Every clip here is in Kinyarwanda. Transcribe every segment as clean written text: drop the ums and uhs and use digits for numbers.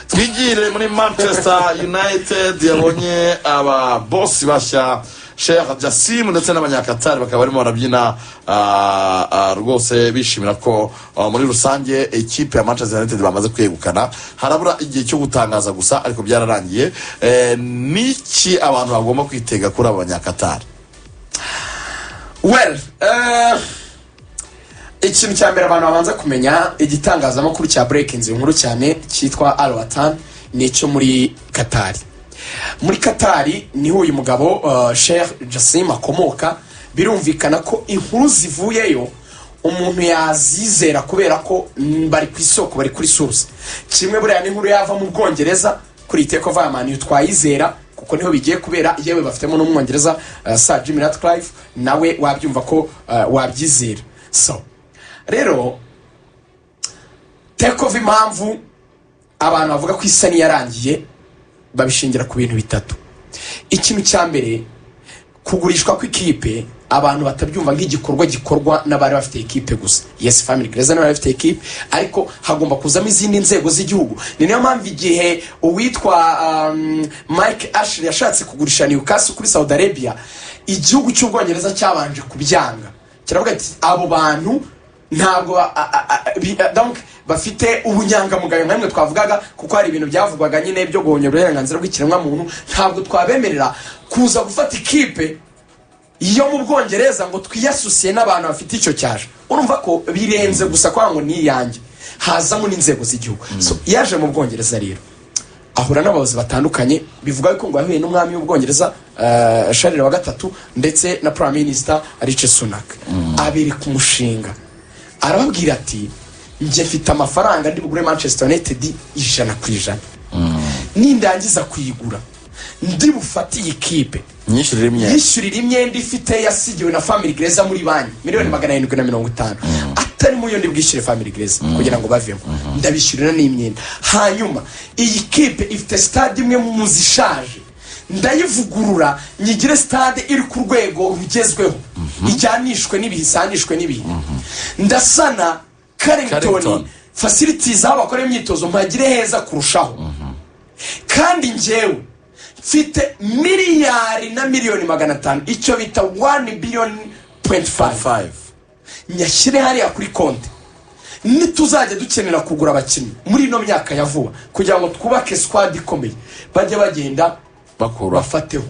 twigire muri Manchester United yabonye aba boss bashya Sheikh Jassim ndetse n'abanyakatari bakaba barimo barabyina rwose bishimira ko muri rusange equipe ya Manchester United bamaze kwegukana. Harabura igihe cyo gutangaza gusa ariko byararangiye. Niki abantu bagomba kwitega kuri abanyakatari? Well, ikintu cya mbere abantu babanza kumenya, igitangazamakuru cya breaking inkuru cyane cyitwa Al Watan nicyo muri Katari. Muri Katari niho uyu mugabo Sheikh Jassim akomoka. Birumvikana ko inkuru zivuyeyo umuntu yazizera kubera ko bari ku isoko, bari kuri source. Kimwe buriya ni inkuru yava mu Bwongereza kuri Take Over Man twayizera kuko niho bigiye kubera, yewe bafitemo n'umwongereza Sir Jimmy Ratcliffe nawe wabyumva ko wabyizera. So rero Take Over impamvu abantu bavuga ko isani yarangiye babishingira ku bintu bitatu. Ikintu cya mbere, kugurishwa kw'ikipe abantu batabyumva nk'igikorwa gikorwa n'abari bafite equipe gusa. Yes, family Grace n'abari bafite equipe, ariko hagomba kuzamo izindi nzego z'igihugu. Ni niyo mpamvu igihe uwitwa Mike Ashley yashatse kugurisha Newcastle kuri Saudi Arabia, igihugu cy'Ubwongereza cyabanje kubyanga. Kiravuga ati abo bantu ntabwo donc bafite ubunyangamugayo nkamwe twavugaga, kuko hari ibintu byavugwaga nyine byo guhonyora uburenganzira bw'ikiremwa muntu. Ntabwo twabemerera kuza gufata ikipe iyo mu Bwongereza ngo twiyasosiye n'abantu bafite icyo cyaje. Urumva ko birenze gusa kwa ngo ni yanjye, hazamo n'inzego z'igihugu. So yaje mu Bwongereza rero ahura n'abayobozi batandukanye, bivuga ko ngo yahuye n'umwami w'Ubwongereza Charles wa gatatu ndetse na Prime Minister Rishi Sunak. Abiri ku mushinga, arababwira ati nje mfite amafaranga ndi bugure Manchester United 100%. Nindangiza kuyigura ndi bufatiye ikipe yishyurira imyenda ifite yasigiwe na family Grace muri banki $750,000 atari mu yo ndi bwishyure family Grace kugira ngo bavemo, ndabishyurira n'imyenda. Hanyuma iyi kipe ifite stade imwe mu zishaje, ndayivugurura nyigire stade iri ku rwego rugezweho, ijyanishwe n'ibihisanishwe n'ibihe. Ndasana Carrington facilities aho bakora imyitozo mpagire heza kurushaho. Kandi njyewe mfite miliyari na miliyoni 500, icyo bita 1.5 billion nyashyire hariya kuri konti. Nituzajya dukenera kugura abakinnyi muri no myaka ya vuba kugira ngo twubake squad ikomeye, bajye bagenda bakura bafateho.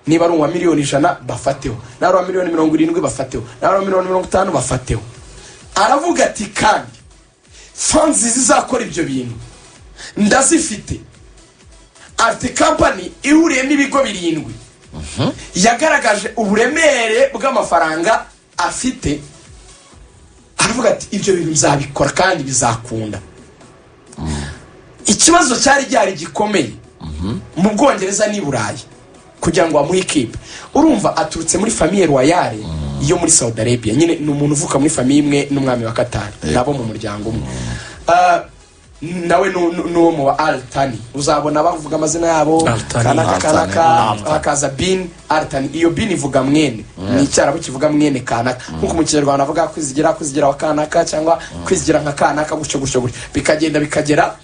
Niba ari 1 miliyoni 100 bafateho, nari 1 miliyoni 70 bafateho, nari 1 miliyoni 50 bafateho. Aravuga ati kandi funds zizakora ibyo bintu ndazifite. Ati company ihuriye n'ibigo 7 yagaragaje uburemere bw'amafaranga afite. Aravuga ati ibyo bintu nzabikora kandi bizakunda. Ikibazo cyari gikomeye mu Bwongereza ni Burayi kugira ngo amuhe ikipe. Urumva aturutse muri famille royale yo muri Saudi Arabia, nyine ni umuntu uvuka muri famille imwe n'umwami wa Katari, nabo mu muryango umwe. Nawe no mu Thani uzabona bavuga amazina yabo kanaka akaza bin Thani. Iyo bin ivuga mwene, ni cyarabo kivuga mwene kanaka, nkuko mu Kinyarwanda avuga kwizigira wa kanaka cyangwa kwizigira nka kanaka gutyo bikagenda bikagera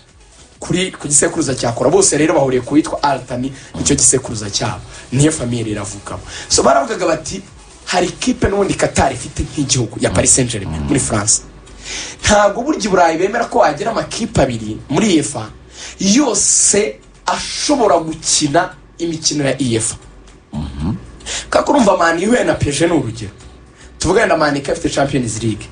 kuri ku gisekuruza cyakora. Bose rero bahuriye kuwitwa Thani, icyo gisekuruza cyabo niyo famille iravukamo. So baravugaga bati hari ikipe n'ubundi Katari ifite nk'igihugu ya Paris Saint-Germain muri France. Ntabwo buryo Burayi bemera ko wagira amakipe abiri muri UEFA yose ashobora gukina imikino ya UEFA. Kako urumva Man U na PSG n'urugero. Tuvuga na Man U ifite Champions League,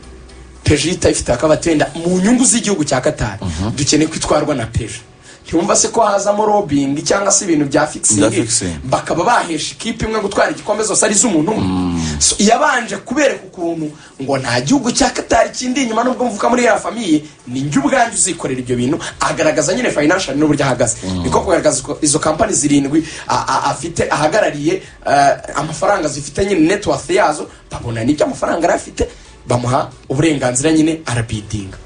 PSG ifite akabatenda mu nyungu z'igihugu cya Katari. Dukeneye kwitwarwa na PSG. Ntiwumva se ko hazamo lobbying cyangwa se ibintu bya fixing bakaba bahesha ikipe imwe gutwara igikombe zose ari z'umuntu umwe. So yabanje kubereka ukuntu ngo nta gihugu cya Katari kindi inyuma nubwo mvuka muri ya famille ni njye ubwanjye uzikorera ibyo bintu. Agaragaza nyine financial n'uburyo ahagaze, niko kugaragaza izo company 7 afite ahagarariye amafaranga zifite nyine net worth yazo, babona n'ibyo amafaranga arafite, bamuha uburenganzira nyine arabidinga.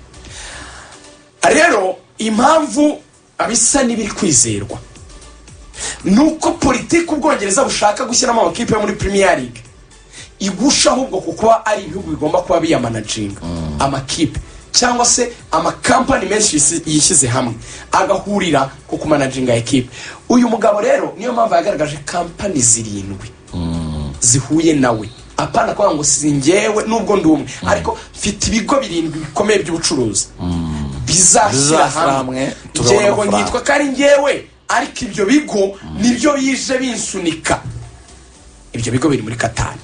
Rero impamvu abisa n'ibiri kwizerwa nuko politiki Ubwongereza bushaka gushyiramo amakipe yo muri Premier League igusha ahubwo kuko ari ibihugu bigomba kuba biyamanaging amakipe cyangwa se amakampani menshi yishyize hamwe agahurira ku kumanaginga ekipe. Uyu mugabo rero niyo mpamvu yagaragaje kampani 7 zihuye nawe, apana kwa ngo singewe nubwo ndumwe ariko mfite ibigo 7 bikomeye by'ubucuruzi bizashyira hamwe, ngewe nitwa kari ngewe, ariko ibyo bigo nibyo bije binsunika. Ibyo bigo biri muri Qatar.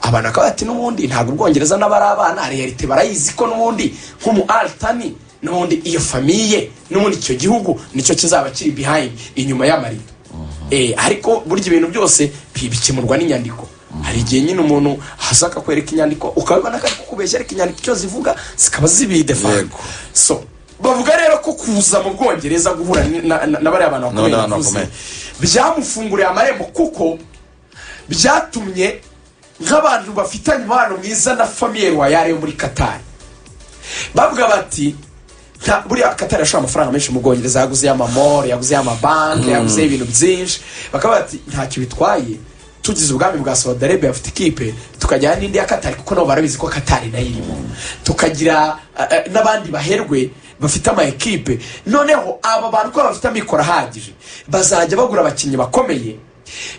Abantu akaba ati n'ubundi ntabwo Ubwongereza n'abari abana realite barayizi ko n'ubundi nk'umu Thani n'ubundi iyo famille n'ubundi icyo gihugu nicyo kizaba kiri behind inyuma y'amarido. Ariko burya ibintu byose bikemurwa n'inyandiko. Hari igihe nyine umuntu hasaka kwereka inyandiko ukabona ko kubeshya, ariko inyandiko cyo zivuga zikaba zibidefanga. So bavuga rero ko kuza mu Bwongereza guhura n'abari abantu bakomeye byamufunguriye amarembo, kuko byatumye nk'abantu bafitanye umubano mwiza na famille royale yo muri Qatar bavuga bati buriya Qatar yashora amafaranga menshi mu Bwongereza, yaguze y'amamore, yaguze y'amabanki, yaguze ibintu byinshi. Bakaba bati ntacyo bitwaye tugize ubwami bwa Saudi Arabia bafite ikipe tukajyana n'indi ya Qatar, kuko nabo barabizi ko Qatar nayo irimo, tukagira n'abandi baherwe bafite ama ekipe. Noneho aba bantu ko bafite amikoro ahagije bazajya bagura abakinnyi bakomeye,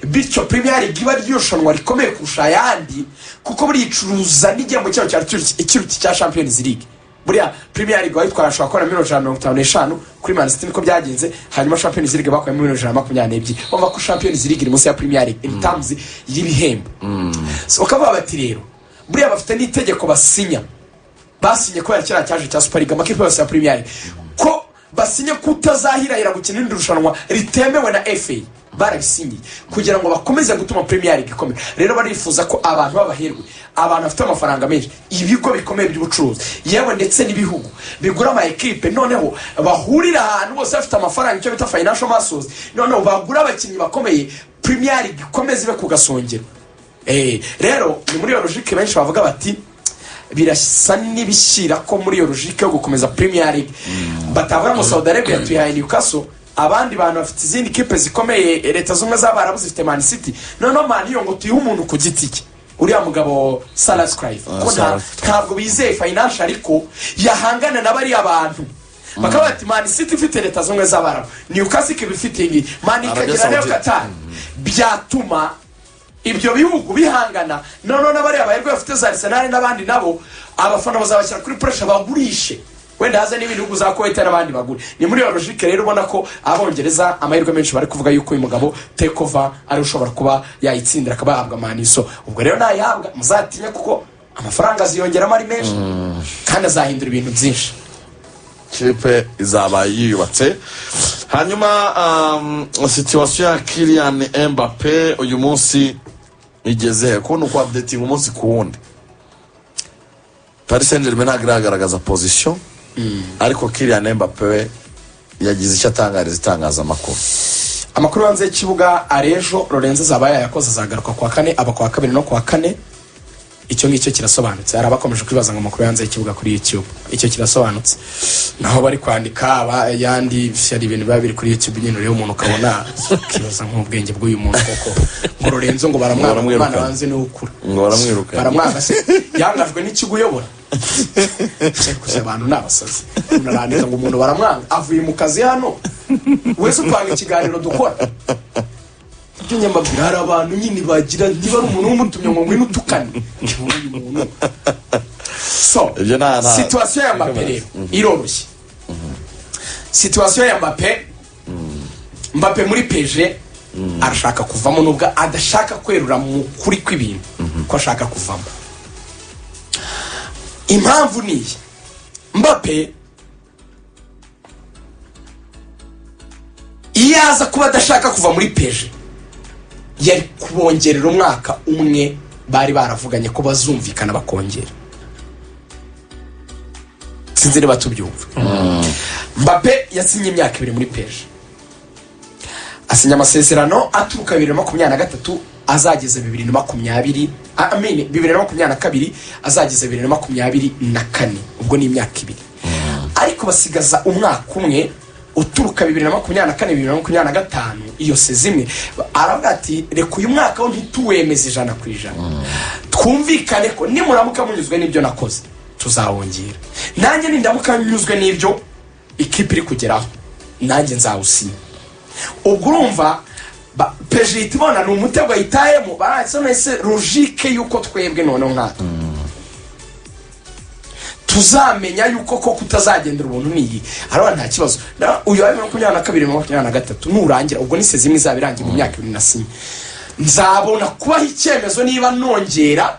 bityo Premier League iba ryushanwa rikomeye kurusha ayandi, kuko buri icuruza n'igihembo cyayo ikiruti cya Champions League. Buriya Premier League wayitwara ashobora kubona $155 kuri Man City niko byagenze, hanyuma Champions League bakuye $122. Bumva ko Champions League iri munsi ya Premier League in terms y'ibihembo. So ukaba bati rero buriya bafite n'itegeko basinye ko yakira cyaje cya Super League, amakipe yose ya Premier League ko basinye kutazahirahira gukina irushanwa ritemewe na FA. Barabisinyiye kugira ngo bakomeze gutuma Premier League ikomeye. Rero barifuza ko abantu babaherwe, abantu bafite amafaranga menshi, ibigo bikomeye by'ubucuruzi yewe ndetse n'ibihugu bigura ama equipe, noneho bahurira ahantu bose bafite amafaranga, icyo bita financial muscles, noneho bagura abakinnyi bakomeye, Premier League ikomeze ibe ku gasongero. Rero ni muri iyo logique benshi bavuga bati birasa n'ibishyira ko muri iyo logique yo gukomeza Premier League batavuga ngo Saudi Arabia tuyahaye Newcastle, abandi bantu bafite izindi kipe zikomeye, leta zumwe z'Abarabu zifite Man City, noneho Man yo ngo tuyihe umuntu ku giti cye. Uriya mugabo Subscribe ko ntabwo bizeye financial, ariko yahangana n'abari abantu bakaba bati Man City ifite leta zumwe z'Abarabu, Newcastle ibifite ingi, Man ikagira nayo Qatar, byatuma ibyo bihugu bihangana. Noneho n'abari abaherwe bafite za Arsenal n'abandi nabo abafana bazabashyira kuri pressure bagurishe, wenda haza n'ibihugu za Kuwait n'abandi bagure. Ni muri iyo logique rero ubona ko Abongereza amahirwe menshi bari kuvuga yuko uyu mugabo take over ari ushobora kuba yayitsindira akaba yahabwa Man. So ubwo rero nayahabwa muzatinya, kuko amafaranga aziyongeramo ari menshi kandi azahindura ibintu byinshi. Kipe izaba yiyubatse. Hanyuma situation ya Kylian Mbappe uyu munsi igeze kubona uko updating umunsi ku wundi. Paris Saint-Germain agaragaza position, ariko Kylian Mbappe yagize icyo atangariza itangazamakuru. Amakuru hanze y'ikibuga arejo Lorenzo zabaye yakoze zagaruka kwa kane, aba kwa kabiri no kwa kane. Icyo ngicyo kirasobanutse. Hari abakomeje kwibaza ngo amakuru hanze y'ikibuga kuri YouTube, icyo kirasobanutse. Naho bari kwandika yandi ari ibintu biba biri kuri YouTube nyine, rero umuntu ukabona kibaza nk'ubwenge bw'uyu muntu koko ngo Lorenzo ngo baramwanga umwana hanze no ukura ngo baramwiruka, baramwanga se yangajwe n'ikigo uyobora. Kuze abantu nabasazi unarandika ngo umuntu baramwanga avuye mu kazi hano, wese upanga ikiganiro dukora ibyo nyambabwira. Hari abantu nyine bagira niba ari umuntu w'umutumye ngo ngwino utukane umuntu. So situation ya Mbappe rero iroroshye. Situation ya Mbappe muri PSG arashaka kuvamo, nubwo adashaka kwerura mu kuri kw'ibintu ko ashaka kuvamo. Impamvu ni Mbappe iyaza kuba adashaka kuva muri PSG yari kubongerera umwaka umwe, bari baravuganye ko bazumvikana bakongera. Sinzi niba tubyumva. Mbappe yasinye imyaka 2 muri PSG, asinya amasezerano aturuka 2023 azageze 2020, 2022 azageze 2024, ubwo ni imyaka 2. Ariko basigaza umwaka umwe uturuka 2024 2025, iyo sezimwe aravuga ati reka uyu mwaka wo ntituwemeze 100%, twumvikane ko nimuramuka munyuzwe n'ibyo nakoze tuzawongera nanjye nindamuka nyuzwe n'ibyo ikipe iri kugeraho nanjye nzawusinya ubwo urumva peje itibona ni umutego yitayemo barasomese logique yuko twebwe none nkatwe tuzamenya yuko ko kutazagendera ubuntu niyi araba nta kibazo uyu wa 2022 nurangira ubwo nise zimwe zabirangiye mu myaka 2 nasinye nzabona kubaho icyemezo niba nongera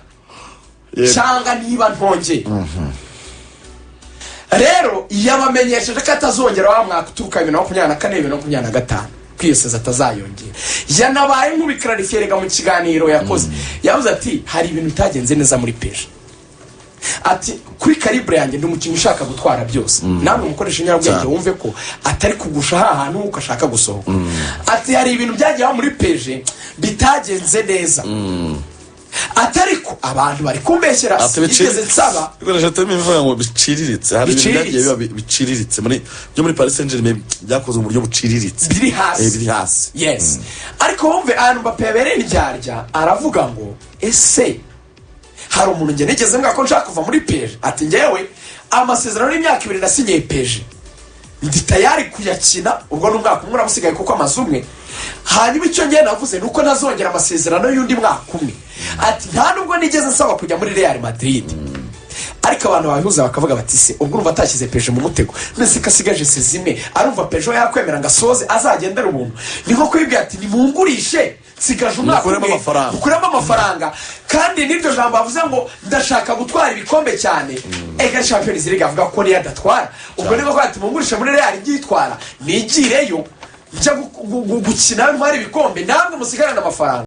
cyangwa niba ntongeye rero yabamenyesheje ko atazongera wa mwaka uturuka 2024-2025 kwiyeseza atazayongera yanabaye nk'ubikararifiyerega mu kiganiro yakoze yavuze ati hari ibintu bitagenze neza muri peje ati kuri calibre yanjye ndi umukinnyi ushaka gutwara byose namwe mukoresha inyarabwenge wumve ko atari kugusha ahantu uko ashaka gusohoka ati hari ibintu byagiye muri peje bitagenze neza atari ko abantu bari kumbeshyera igeze nsaba bikoresha teme imvuga ngo biciriritse hari ibintu byagiye biciriritse muri Paris Saint-Germain byakozwe mu buryo buciriritse biri hasi yes ariko wumve ahantu bapebere ndyarya aravuga ngo ese hari umuntu nge nigeze mbwa ko nshaka kuva muri peje ati ngewe amasezerano y'imyaka 2 nasinye peje ndi tayari kuyakina ubwo n'umwaka umwe uramusigaye kuko amazumwe hanyuma icyo ngiye navuze nuko nazongera amasezerano y'undi mwaka umwe ati nta nubwo nigeze nsaba kujya muri Real Madrid ariko abantu babihuza bakavuga bati se ubwo urumva atashyize peje mu mutego nese kasigaje sezime arumva peje yakwemera ngasoze azagendera ubuntu niko kwibwira ati nimungurishe sigaje umwaka ukuramo amafaranga kandi niryo jambo bavuze ngo ndashaka gutwara ibikombe cyane ega Champions League avuga ko niyo adatwara ubwo niko kwati mungurishe muri Real igitwara nigireyo njya gukina ntwara ibikombe namwe musigarana amafaranga